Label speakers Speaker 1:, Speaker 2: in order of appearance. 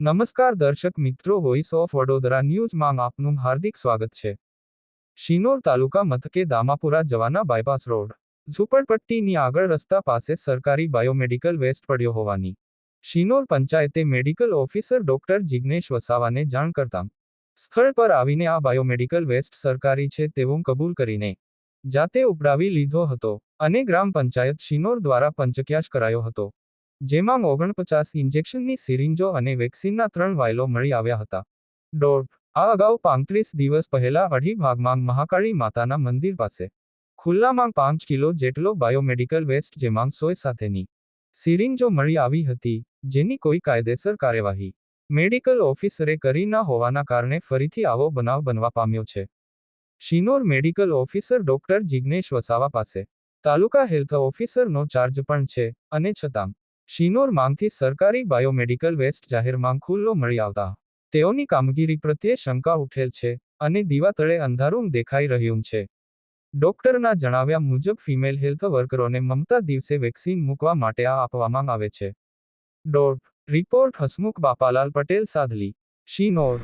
Speaker 1: નમસ્કાર દર્શક મિત્રો, વોઇસ ઓફ વડોદરા ન્યૂઝમાં આપનું હાર્દિક સ્વાગત છે. શિનોર તાલુકા મથકે દામાપુરા જવાના બાયપાસ રોડ ઝૂંપડપટ્ટીની આગળ રસ્તા પાસે સરકારી બાયોમેડિકલ વેસ્ટ પડ્યો હોવાની શિનોર પંચાયતે મેડિકલ ઓફિસર ડોક્ટર જિગ્નેશ વસાવાને જાણ કરતાં સ્થળ પર આવીને આ બાયોમેડિકલ વેસ્ટ સરકારી છે તેવું કબૂલ કરીને જાતે ઉપડાવી લીધો હતો અને ગ્રામ પંચાયત શિનોર દ્વારા પંચક્યાસ કરાયો હતો, જેમાં 49 ઇન્જેક્શનની સિરિંજો અને વેક્સિનના 3 વાયલો મળી આવ્યા હતા. આ અગાઉ 35 દિવસ પહેલા અઢી ભાગમાં મહાકાળી માતાના મંદિર પાસે ખુલ્લામાં 5 કિલો જેટલો બાયોમેડિકલ વેસ્ટ જેમાં 100 સાથેની સિરિંજો મળી આવી હતી, જેની કોઈ કાયદેસર કાર્યવાહી મેડિકલ ઓફિસરે કરી ન હોવાના કારણે ફરીથી આવો બનાવ બનવા પામ્યો છે. Shinor medical officer doctor Jignesh Vasava પાસે તાલુકા હેલ્થ ઓફિસરનો ચાર્જ પણ છે અને છતાં શિનોર માંથી સરકારી બાયોમેડિકલ વેસ્ટ જાહેરમાં ખુલ્લો મળી આવતા તેઓની કામગીરી પ્રત્યે શંકા ઉઠેલ છે અને દીવા તળે અંધારું દેખાઈ રહ્યું છે. ડોક્ટરના જણાવ્યા મુજબ ફિમેલ હેલ્થ વર્કરોને મમતા દિવસે વેક્સિન મૂકવા માટે આ આપવામાં આવે છે. રિપોર્ટ હસમુખ બાપાલાલ પટેલ, સાદલી, શિનોર.